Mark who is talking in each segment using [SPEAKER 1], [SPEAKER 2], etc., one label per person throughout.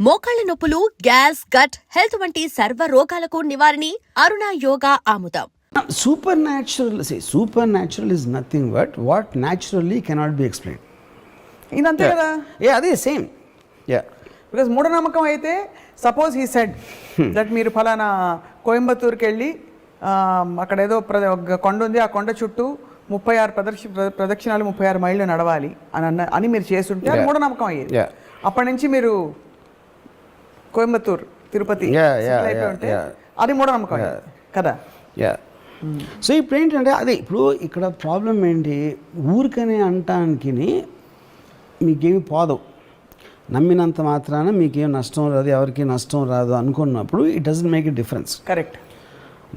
[SPEAKER 1] మోకాళ్ల నొప్పులు, gas, gut health వంటి సర్వ రోగాలకు నివారణి అరుణ యోగా ఆముదం.
[SPEAKER 2] Supernatural is nothing but what naturally cannot be explained.
[SPEAKER 3] ఇదంతే కదా.
[SPEAKER 2] అదే సేమ్.
[SPEAKER 3] బికాస్ మూఢనమ్మకం అయితే సపోజ్ హీ సెడ్ దట్ మీరు ఫలానా కోయంబత్తూరుకి వెళ్ళి అక్కడ ఏదో కొండ ఉంది, ఆ కొండ చుట్టూ 36 ప్రదక్షిణాలు 36 మైళ్ళు నడవాలి అని మీరు చేస్తుంటే అది మూఢనమ్మకం అయ్యేది. అప్పటి నుంచి మీరు కోయంబత్తూరు, తిరుపతి ఉంటే అది మూఢనమ్మకం కదా.
[SPEAKER 2] సో ఇప్పుడు ఏంటంటే అదే ఇప్పుడు ఇక్కడ ప్రాబ్లం ఏంటి, ఊరికనే అంటానికి మీకేమి పోదు, నమ్మినంత మాత్రాన మీకేం నష్టం రాదు, ఎవరికి నష్టం రాదు అనుకున్నప్పుడు it doesn't make a difference.
[SPEAKER 3] Correct.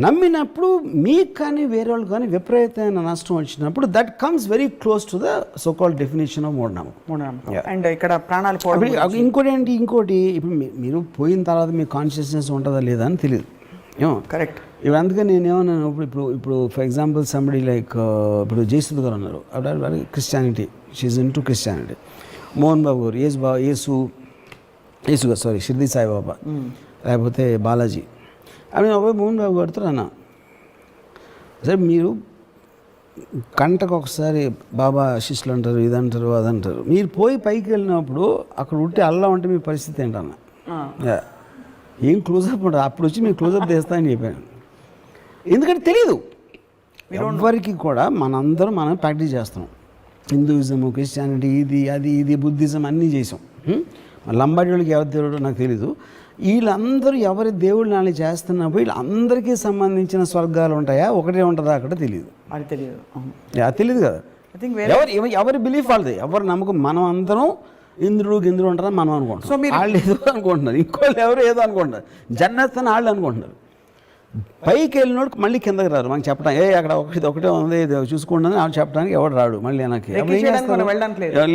[SPEAKER 2] నమ్మినప్పుడు మీకు కానీ వేరే వాళ్ళు కానీ విపరీతమైన నష్టం వచ్చినప్పుడు that comes very close to the so called definition of మూఢనమ్మకం.
[SPEAKER 3] అండ్ ఇక్కడ ప్రాణాలు
[SPEAKER 2] ఇంకోటి ఇప్పుడు మీరు పోయిన తర్వాత మీ కాన్షియస్నెస్ ఉంటుందా లేదా అని తెలియదు ఏమో.
[SPEAKER 3] కరెక్ట్.
[SPEAKER 2] ఇప్పుడు అందుకని నేనేమన్నాను, ఇప్పుడు ఫర్ ఎగ్జాంపుల్ సంబడి లైక్ ఇప్పుడు జయసుద్ గారు ఉన్నారు, అప్పుడు Christianity, she's into Christianity. Mohan Babu గారు యేసు గారు సారీ షిర్దీ సాయిబాబా, లేకపోతే బాలాజీ, అవి మోహన్ బాబు గారితో అన్నా సరే మీరు గంటకు ఒకసారి బాబా శిష్యులు అంటారు, ఇదంటారు అదంటారు, మీరు పోయి పైకి వెళ్ళినప్పుడు అక్కడ ఉంటే అల్లా ఉంటే మీ పరిస్థితి ఏంటన్నా, ఏం క్లోజప్ ఉంటుంది, అప్పుడు వచ్చి మీరు క్లోజప్ తీస్తామని చెప్పాను. ఎందుకంటే తెలియదు ఎవరికి కూడా, మనందరం మనం ప్రాక్టీస్ చేస్తున్నాం. హిందూయిజము, క్రిస్టియానిటీ, ఇది బుద్ధిజం అన్నీ చేసాం. లంబాడి వాళ్ళకి ఎవరి దేవుడు నాకు తెలీదు. వీళ్ళందరూ ఎవరి దేవుళ్ళు నాని చేస్తున్నప్పుడు వీళ్ళందరికీ సంబంధించిన స్వర్గాలు ఉంటాయా, ఒకటే ఉంటుందా అక్కడ తెలియదు.
[SPEAKER 3] అది తెలియదు.
[SPEAKER 2] అది తెలియదు కదా. ఎవరి బిలీఫ్ వాళ్ళది, ఎవరి నమ్మకం. మనం అందరం ఇంద్రుడు గింద్రుడు ఉంటారని మనం అనుకుంటాం, వాళ్ళు ఏదో అనుకుంటున్నారు, ఇంకోళ్ళు ఎవరు ఏదో అనుకుంటున్నారు, జన్నత్ అని వాళ్ళు అనుకుంటున్నారు. పైకి వెళ్ళినోడు మళ్ళీ కిందకి రారు, మనకి చెప్పడం అక్కడ ఒకటే ఉంది చూసుకోండి అని వాళ్ళు చెప్పడానికి ఎవడు రాడు, మళ్ళీ నాకు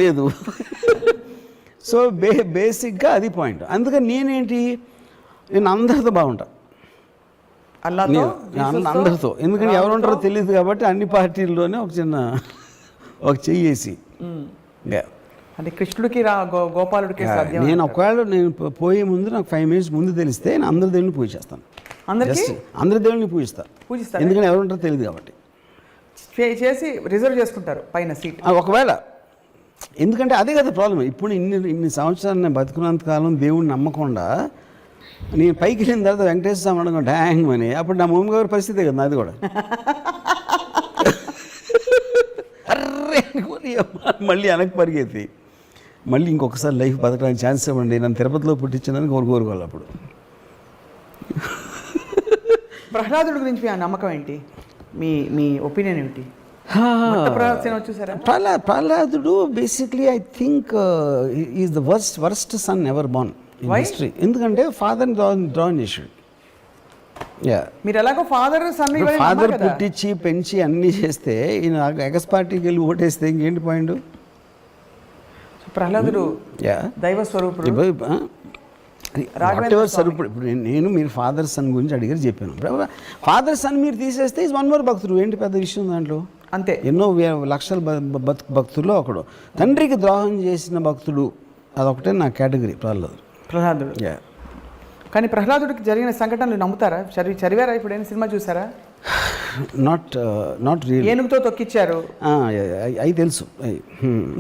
[SPEAKER 2] లేదు. సో బేసిక్గా అది పాయింట్. అందుకని నేను అందరితో బాగుంటా, అందరితో. ఎందుకంటే ఎవరు ఉంటారో తెలియదు కాబట్టి అన్ని పార్టీల్లోనే ఒక చెయ్యేసి
[SPEAKER 3] అంటే కృష్ణుడికి గోపాలుడికి
[SPEAKER 2] నేను ఒకవేళ నేను పోయే ముందు నాకు 5 minutes ముందు తెలిస్తే నేను అందరి దేవుడిని పూజ చేస్తాను, అందరి దేవుడిని పూజిస్తాను. ఎందుకంటే ఎవరు ఉంటారో తెలియదు కాబట్టి
[SPEAKER 3] చేసి రిజర్వ్ చేసుకుంటారు పైన సీట్
[SPEAKER 2] ఒకవేళ. ఎందుకంటే అదే కదా ప్రాబ్లం. ఇప్పుడు ఇన్ని సంవత్సరాలు నేను బతుకున్నంతకాలం దేవుడిని నమ్మకుండా నేను పైకి వెళ్ళిన తర్వాత వెంకటేశ్వర స్వామి అనుకుంటా హ్యాంగ్ అని, అప్పుడు నా మమ్మీ గారి పరిస్థితే కదా నాది కూడా. అర్రే మళ్ళీ వెనక్కి పరిగెత్తి మళ్ళీ ఇంకొకసారి లైఫ్ బతకడానికి ఛాన్స్ ఇవ్వండి, నన్ను తిరుపతిలో పుట్టించిందని కోరుకోవాలి. అప్పుడు
[SPEAKER 3] ప్రహ్లాదుడి గురించి మీ నమ్మకం ఏంటి, మీ ఒపీనియన్ ఏంటి?
[SPEAKER 2] ప్రహ్లాదుడు basically I think is the worst son ever born in history. ఎందుకంటే ఫాదర్ డ్రాన్ చేసాడు.
[SPEAKER 3] మీరు ఎలాగో ఫాదర్
[SPEAKER 2] పుట్టించి పెంచి అన్నీ చేస్తే ఈయన ఎగస్ పార్టీకి వెళ్ళి ఓటేస్తే ఇంకేంటి పాయింట్?
[SPEAKER 3] ప్రహ్లాదుడు దైవ స్వరూపుడు,
[SPEAKER 2] స్వరూపుడు. ఇప్పుడు నేను మీరు ఫాదర్ సన్ గురించి అడిగారు చెప్పాను. ఫాదర్ సన్ మీరు తీసేస్తే ఈజ్ వన్ మోర్ భక్తుడు, ఏంటి పెద్ద విషయం దాంట్లో?
[SPEAKER 3] అంతే.
[SPEAKER 2] ఎన్నో లక్షల భక్తుల్లో ఒకడు. తండ్రికి ద్రోహం చేసిన భక్తుడు అదొకటే నా కేటగిరీ ప్రహ్లాదుడు.
[SPEAKER 3] కానీ ప్రహ్లాదుడికి జరిగిన సంఘటనలు నమ్ముతారా? చదివారా? ఇప్పుడు ఏమైనా సినిమా చూసారా?
[SPEAKER 2] Not real.
[SPEAKER 3] ఏనుగుతో తొక్కిచ్చారు,
[SPEAKER 2] అవి తెలుసు,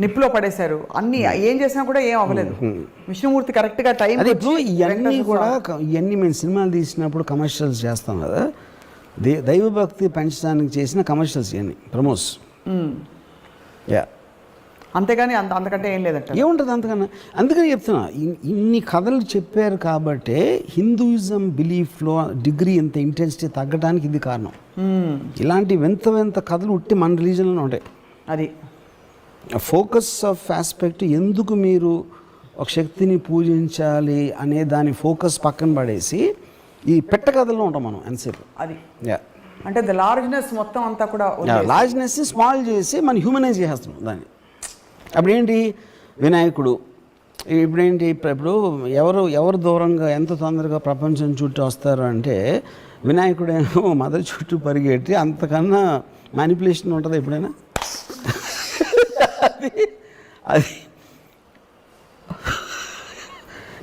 [SPEAKER 3] నిప్పులో పడేశారు, అన్ని ఏం చేసినా కూడా ఏం అవ్వలేదు. విష్ణుమూర్తి కరెక్ట్గా టైం.
[SPEAKER 2] ఇవన్నీ కూడా ఇవన్నీ మేము సినిమాలు తీసినప్పుడు కమర్షియల్స్ చేస్తాం కదా, దైవభక్తి పెంచడానికి చేసిన కమర్షియల్స్ ఇవన్నీ ప్రమోస్.
[SPEAKER 3] అంతేగాని అంతకంటే ఏం లేదంట.
[SPEAKER 2] ఏముంటుంది అంతకన్నా? అందుకని చెప్తున్నా, ఇన్ని కథలు చెప్పారు కాబట్టి హిందూయిజం బిలీఫ్లో డిగ్రీ ఇంత ఇంటెన్సిటీ తగ్గడానికి ఇది కారణం. ఇలాంటి వింత కథలు ఉట్టి మన రిలీజన్లోనే ఉంటాయి.
[SPEAKER 3] అది
[SPEAKER 2] ఫోకస్ ఆఫ్ ఆస్పెక్ట్, ఎందుకు మీరు ఒక శక్తిని పూజించాలి అనే దాని ఫోకస్ పక్కన పడేసి ఈ పెట్ట కథల్లో ఉంటాం మనం ఎంతసేపు.
[SPEAKER 3] అది అంటే ద లార్జ్నెస్ మొత్తం అంతా కూడా
[SPEAKER 2] లార్జ్నెస్ స్మాల్ చేసి మనం హ్యూమనైజ్ చేస్తున్నాం దాన్ని. అప్పుడేంటి వినాయకుడు, ఇప్పుడేంటి ఇప్పుడు ఎవరు దూరంగా ఎంత తొందరగా ప్రపంచం చుట్టూ వస్తారు అంటే వినాయకుడేమో మదర్ చుట్టూ పరిగెట్టి, అంతకన్నా మ్యానిపులేషన్ ఉంటుందా ఎప్పుడైనా? అది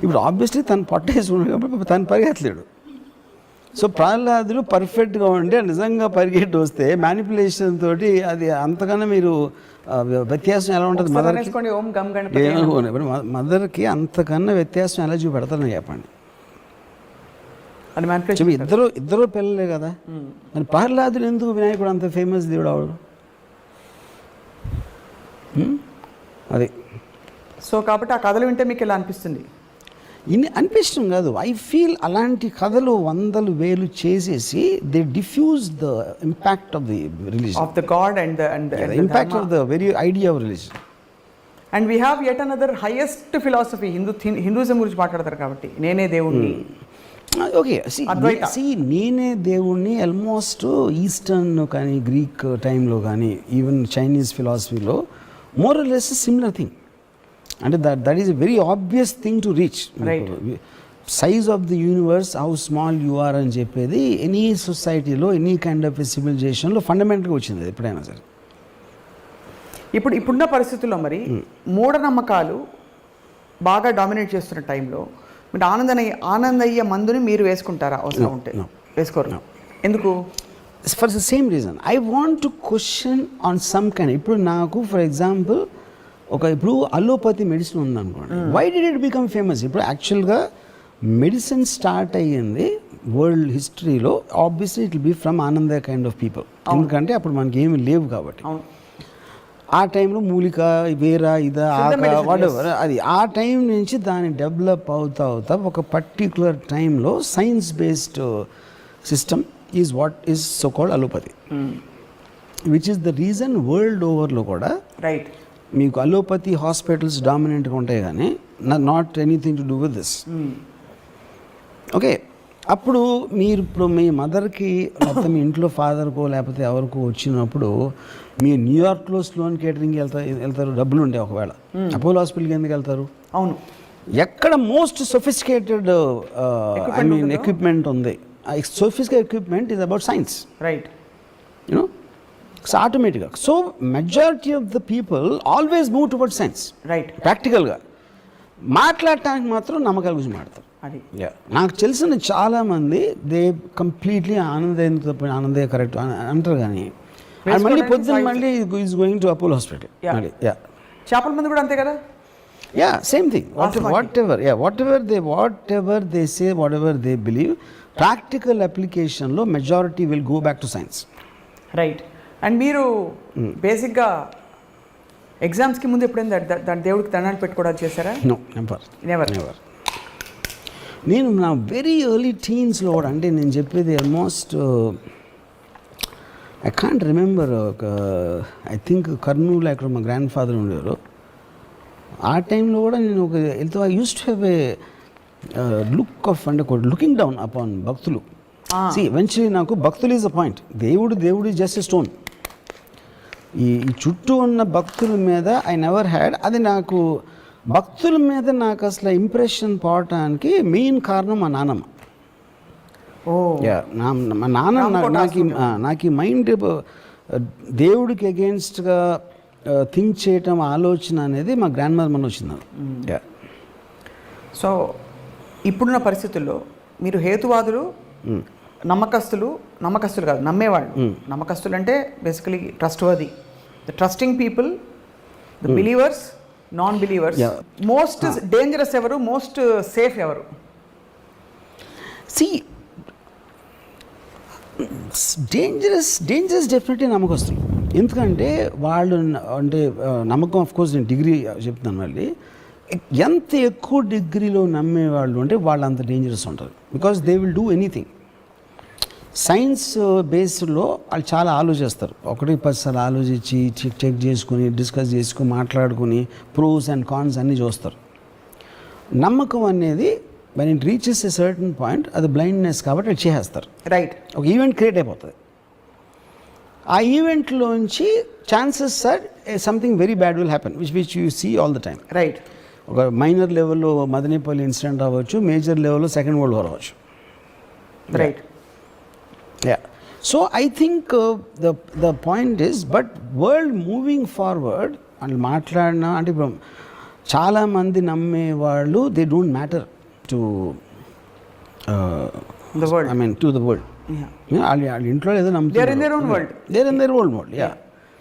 [SPEAKER 2] ఇప్పుడు ఆబ్వియస్లీ తను పొట్టేసుకున్నాడు కాబట్టి తను పరిగెత్తలేడు. సో ప్రహ్లాదుడు పర్ఫెక్ట్గా ఉండి నిజంగా పరిగెట్టి వస్తే మ్యానిపులేషన్ తోటి అది అంతకన్నా మీరు వ్యత్యాసం ఎలా ఉంటుంది మదర్కి అంతకన్నా వ్యత్యాసం ఎలా చూపెడతారని చెప్పండి. ఇద్దరు పిల్లలే కదా. మరి ప్రహ్లాదుడు ఎందుకు వినాయకుడు అంత ఫేమస్ దేవుడు అవడు? అది.
[SPEAKER 3] సో కాబట్టి ఆ కథలు వింటే మీకు ఇలా అనిపిస్తుంది?
[SPEAKER 2] అనిపించడం కాదు, ఐ ఫీల్ అలాంటి కథలు 100,000 చేసేసి they diffuse the impact of the religion,
[SPEAKER 3] of the god and
[SPEAKER 2] the impact of the very idea of religion.
[SPEAKER 3] And we have yet another highest philosophy, Hinduism గురించి మాట్లాడతారు కాబట్టి నేనే దేవుణ్ణి.
[SPEAKER 2] ఓకే, నేనే దేవుణ్ణి ఆల్మోస్ట్ ఈస్టర్న్ కానీ గ్రీక్ టైంలో కానీ ఈవెన్ చైనీస్ ఫిలాసఫీలో more or less similar thing. అంటే that is a very obvious thing to reach. Size of the universe, how small you are అని చెప్పేది ఎనీ సొసైటీలో ఎనీ కైండ్ ఆఫ్ సివిలైజేషన్లో ఫండమెంటల్గా వచ్చింది ఎప్పుడైనా సరే.
[SPEAKER 3] ఇప్పుడున్న పరిస్థితుల్లో మరి మూఢనమ్మకాలు బాగా డామినేట్ చేస్తున్న టైంలో మీరు ఆనందయ్య మందుని మీరు వేసుకుంటారా? అవసరం ఉంటే వేసుకోరు. ఎందుకు?
[SPEAKER 2] For the same reason, I want to question on some kind. ఇప్పుడు నాకు ఫర్ ఎగ్జాంపుల్ ఇప్పుడు అలోపతి మెడిసిన్ ఉందనుకోండి, why did it become famous? ఇప్పుడు యాక్చువల్గా మెడిసిన్ స్టార్ట్ అయ్యింది వరల్డ్ హిస్టరీలో, obviously it will be from Anandayya kind of people. ఎందుకంటే అప్పుడు మనకి ఏమి లేవు కాబట్టి. ఆ టైంలో మూలిక, వేర, ఇదా, ఆక, వాటెవర్, అది ఆ టైం నుంచి దాన్ని డెవలప్ అవుతా ఒక పర్టికులర్ టైంలో science based system is what is so called allopathy, which is the reason world ఓవర్లో కూడా
[SPEAKER 3] రైట్
[SPEAKER 2] మీకు అలోపతి హాస్పిటల్స్ డామినెంట్గా ఉంటాయి కానీ not anything to do with this. Okay, అప్పుడు మీరు ఇప్పుడు మీ మదర్కి మొత్తం మీ ఇంట్లో ఫాదర్కో లేకపోతే ఎవరికో వచ్చినప్పుడు మీరు న్యూయార్క్లో స్లోన్ కేటరింగ్కి వెళ్తారు, డబ్బులు ఉంటాయి. ఒకవేళ అపోలో హాస్పిటల్కి ఎందుకు వెళ్తారు?
[SPEAKER 3] అవును,
[SPEAKER 2] ఎక్కడ most sophisticated I mean equipment ఉంది. Sophisticated equipment is about science,
[SPEAKER 3] right?
[SPEAKER 2] You, know ఆటోమేటిక్గా. So majority of the people always move toward science,
[SPEAKER 3] right?
[SPEAKER 2] ప్రాక్టికల్గా మాట్లాడటానికి మాత్రం నమ్మకాల గురించి మాట్లాడతారు.
[SPEAKER 3] అది
[SPEAKER 2] నాకు తెలిసిన చాలామంది దే కంప్లీట్లీ ఆనందయ్య కరెక్ట్ అంటారు, కానీ మళ్ళీ పొద్దున్న మళ్ళీ is going to Apollo hospital.
[SPEAKER 3] చేపల మంది కూడా అంతే కదా.
[SPEAKER 2] Same thing. Whatever they say, whatever they believe, practical అప్లికేషన్లో majority will go back to science,
[SPEAKER 3] right? And మీరు బేసిక్గా ఎగ్జామ్స్కి ముందు ఎప్పుడైనా దాని దేవుడికి దండాలు పెట్టుకోవడానికి చేశారా?
[SPEAKER 2] No, never. నేను నా వెరీ ఎర్లీ టీన్స్లో కూడా, అంటే నేను చెప్పేది almost I can't remember, I think Kurnool అక్కడ మా గ్రాండ్ ఫాదర్ ఉండేవారు. ఆ టైంలో కూడా నేను I use to have a look of, అంటే లుకింగ్ డౌన్ అపాన్ భక్తులు. ఎవెన్చువలీ నాకు భక్తులు ఈజ్ అ పాయింట్, దేవుడు ఈజ్ జస్ట్ ఎ స్టోన్. ఈ చుట్టూ ఉన్న భక్తుల మీద ఐ నెవర్ హ్యాడ్, అది నాకు భక్తుల మీద నాకు అసలు ఇంప్రెషన్ పోవటానికి మెయిన్ కారణం మా నాన్నమ్మ. మా నాన్న నాకు ఈ మైండ్ దేవుడికి అగేన్స్ట్గా థింక్ చేయటం, ఆలోచన అనేది మా గ్రాండ్ మదర్ మన వచ్చింది.
[SPEAKER 3] సో ఇప్పుడున్న పరిస్థితుల్లో మీరు హేతువాదులు, నమ్మకస్తులు కాదు, నమ్మేవాళ్ళు. నమ్మకస్తులు అంటే basically trustworthy, the trusting people, the believers, non believers. Most dangerous ఎవరు, మోస్ట్ సేఫ్ ఎవరు?
[SPEAKER 2] డేంజరస్ డెఫినెట్లీ నమ్మకస్తులు. ఎందుకంటే వాళ్ళు, అంటే నమ్మకం ఆఫ్ కోర్స్ నేను డిగ్రీ చెప్తున్నాను మళ్ళీ, ఎంత ఎక్కువ డిగ్రీలో నమ్మేవాళ్ళు అంటే వాళ్ళు అంత డేంజరస్ ఉంటారు. Because they will do anything. Science బేస్డ్లో వాళ్ళు చాలా ఆలోచిస్తారు, 1-10 సార్లు ఆలోచించి చెక్ చేసుకుని, డిస్కస్ చేసుకుని, మాట్లాడుకుని, ప్రోస్ అండ్ కాన్స్ అన్నీ చూస్తారు. నమ్మకం అనేది when it reaches a certain point, అది బ్లైండ్నెస్ కాబట్టి అది చేసేస్తారు,
[SPEAKER 3] రైట్?
[SPEAKER 2] ఒక ఈవెంట్ క్రియేట్ అయిపోతుంది. ఆ ఈవెంట్లోంచి chances are something very bad will happen, which you see all the time,
[SPEAKER 3] right?
[SPEAKER 2] ఒక మైనర్ లెవెల్లో మదనపల్లి ఇన్సిడెంట్ అవ్వచ్చు, మేజర్ లెవెల్లో సెకండ్ వరల్డ్ వార్ అవ్వచ్చు,
[SPEAKER 3] right?
[SPEAKER 2] So I think the point is, but world moving forward అని మాట్లాడినా, అంటే ఇప్పుడు చాలామంది నమ్మేవాళ్ళు they don't matter. To
[SPEAKER 3] The world.
[SPEAKER 2] I mean to the world. వాళ్ళ ఇంట్లో ఏదో నమ్ముతారు.
[SPEAKER 3] They are in their own world.
[SPEAKER 2] They are in their own world, yeah.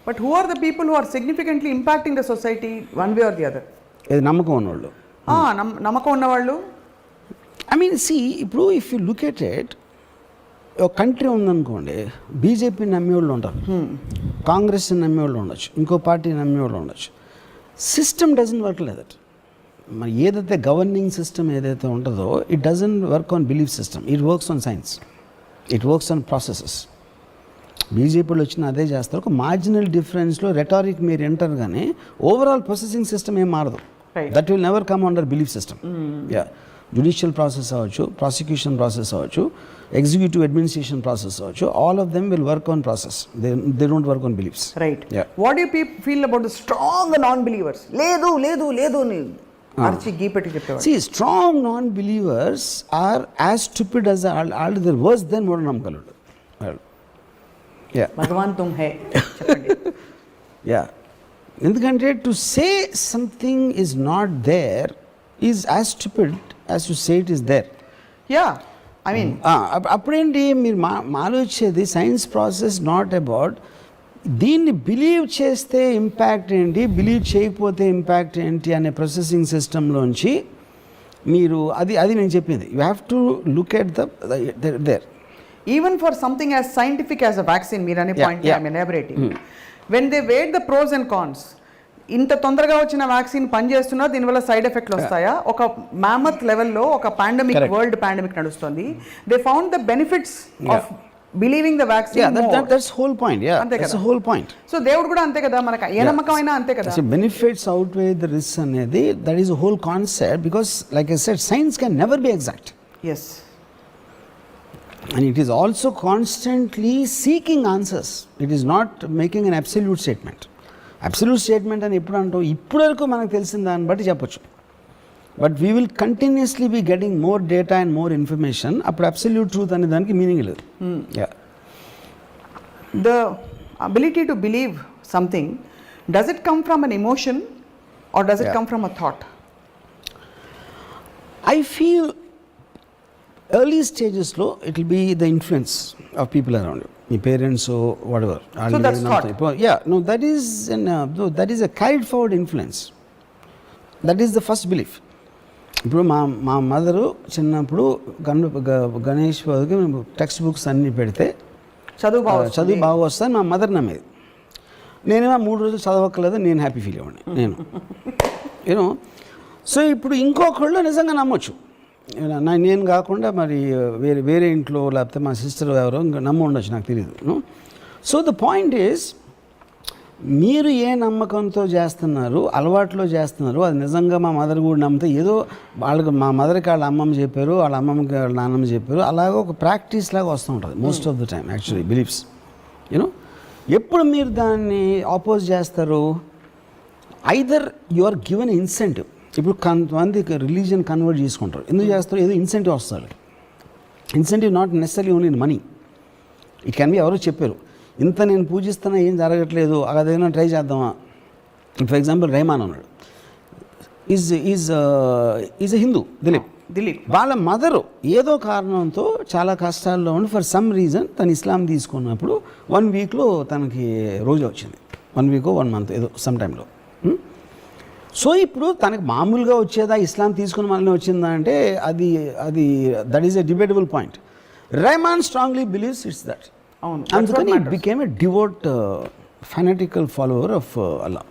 [SPEAKER 3] But who are the people who are significantly impacting the society one way or the other?
[SPEAKER 2] ఏది నమ్మకం ఉన్నవాళ్ళు.
[SPEAKER 3] నమ్మకం ఉన్నవాళ్ళు.
[SPEAKER 2] I mean C ఇప్పుడు if you look at it, ఒక country ఉందనుకోండి, BJP నమ్మేవాళ్ళు ఉంటారు, కాంగ్రెస్ నమ్మేవాళ్ళు ఉండొచ్చు, ఇంకో పార్టీ నమ్మేవాళ్ళు ఉండొచ్చు. System doesn't work like that. మరి ఏదైతే గవర్నింగ్ సిస్టమ్ ఏదైతే ఉంటుందో, it doesn't work on belief system, it works on science, it works on processes. బీజేపీలో వచ్చిన అదే చేస్తారు. ఒక మార్జినల్ డిఫరెన్స్లో రెటారిక్ మీరు వింటారు, కానీ ఓవరాల్ ప్రాసెసింగ్ సిస్టమ్ ఏం మారదు. That will never come under belief system. Yeah, judicial process అవ్వచ్చు, ప్రాసిక్యూషన్ ప్రాసెస్ అవ్వచ్చు, ఎగ్జిక్యూటివ్ అడ్మినిస్ట్రేషన్ ప్రాసెస్ అవ్వచ్చు, all of them will work on process. They don't work on beliefs.
[SPEAKER 3] Right. What you feel about the strong non believers? లేదు లేదు లేదు అని అర్చి గీపెట్టి చెప్పేవారు.
[SPEAKER 2] See, strong non-believers are as stupid as all the worse than మూఢనమ్మకాలు. Yeah.
[SPEAKER 3] భగవాన్ తుమ్ high చెప్పండి.
[SPEAKER 2] Yeah. ఎందుకంటే to say something is not there is as stupid as to say it is there.
[SPEAKER 3] Yeah, I mean
[SPEAKER 2] అప్పుడేంటి మీరు ఆలోచించేది science process not about దీన్ని believe చేస్తే impact ఏంటి, believe చేయకపోతే ఇంపాక్ట్ ఏంటి అనే ప్రాసెసింగ్ సిస్టంలోంచి మీరు అది నేను చెప్పింది. You have to look at there.
[SPEAKER 3] Even for something as scientific as a vaccine, మీరు అనే point I'm elaborating. When they weight the pros and cons, ఇంత తొందరగా వచ్చిన వ్యాక్సిన్ పనిచేస్తున్నా దీనివల్ల సైడ్ ఎఫెక్ట్లు వస్తాయా? ఒక మ్యామత్ లెవెల్లో ఒక పాండమిక్, వరల్డ్ పాండమిక్ నడుస్తుంది. They found the benefits of believing the vaccine.
[SPEAKER 2] That's whole point. Yeah, that's whole point.
[SPEAKER 3] So దేవుడు కూడా అంతే కదా, మనకు ఏ నమ్మకం అయినా అంతే కదా.
[SPEAKER 2] Benefits outweigh the risk అనేది, that is whole concept. Because like I said, science can never be exact.
[SPEAKER 3] Yes.
[SPEAKER 2] And it is also constantly seeking answers. It is not making an absolute statement. Absolute statement అని ఎప్పుడు అంటాం, ఇప్పటి వరకు మనకు తెలిసిన దాన్ని బట్టి చెప్పొచ్చు. But we will continuously be getting more data and more information. అప్పుడు అబ్సల్యూట్ ట్రూత్ అనే దానికి మీనింగ్ లేదు.
[SPEAKER 3] The ability to believe something, does it come from an emotion or does it come from a thought?
[SPEAKER 2] I feel early stages లో it will be the influence of people around you, your parents or whatever.
[SPEAKER 3] So that's thought.
[SPEAKER 2] Yeah, no, that is that is a carried forward influence. That is the first belief. ఇప్పుడు మా mother చిన్నప్పుడు గణేష్ బాబుకి text books అన్నీ పెడితే చదువు బాగా వస్తాను మా మదర్ నమ్మేది. నేనేమో 3 రోజులు చదవక్కలేదు, నేను హ్యాపీ ఫీల్ అవ్వండి నేను యూనో. సో ఇప్పుడు ఇంకొకళ్ళు నిజంగా నమ్మొచ్చు, నేను కాకుండా మరి వేరే ఇంట్లో లేకపోతే మా సిస్టర్ ఎవరో నమ్మ ఉండొచ్చు, నాకు తెలియదు. సో ద పాయింట్ ఈజ్, మీరు ఏ నమ్మకంతో చేస్తున్నారు, అలవాట్లో చేస్తున్నారు, అది నిజంగా మా మదర్ కూడా నమ్మితే ఏదో వాళ్ళకి, మా మదర్కి వాళ్ళ అమ్మమ్మ చెప్పారు, వాళ్ళ అమ్మమ్మకి వాళ్ళ నాన్నమ్మ చెప్పారు, అలాగే ఒక ప్రాక్టీస్ లాగా వస్తూ ఉంటుంది most of the time actually beliefs. You know, ఎప్పుడు మీరు దాన్ని ఆపోజ్ చేస్తారు, either you are given incentive. ఇప్పుడు కొంతమంది రిలీజియన్ కన్వర్ట్ చేసుకుంటారు, ఎందుకు చేస్తారు, ఏదో ఇన్సెంటివ్ వస్తుంది. Incentive not necessary only in money, it can be ఎవరో చెప్పారు, ఇంత నేను పూజిస్తున్నా ఏం జరగట్లేదు, అదేదైనా ట్రై చేద్దామా. ఫర్ ఎగ్జాంపుల్ రెహమాన్ ఉన్నాడు, ఈజ్ ఎ హిందూ, దిలీప్. వాళ్ళ మదరు ఏదో కారణంతో చాలా కష్టాల్లో ఉండి ఫర్ సమ్ రీజన్ తను ఇస్లాం తీసుకున్నప్పుడు 1 వీక్లో తనకి రోజు వచ్చింది, 1 వీక్ 1 మంత్ ఏదో సమ్ టైంలో. సో ఇప్పుడు తనకి మామూలుగా వచ్చేదా, ఇస్లాం తీసుకున్న వల్లనే వచ్చిందా అంటే అది that is a debatable point. Rahman strongly believes it's that. అందుకని it became a devout fanatical follower of Allah.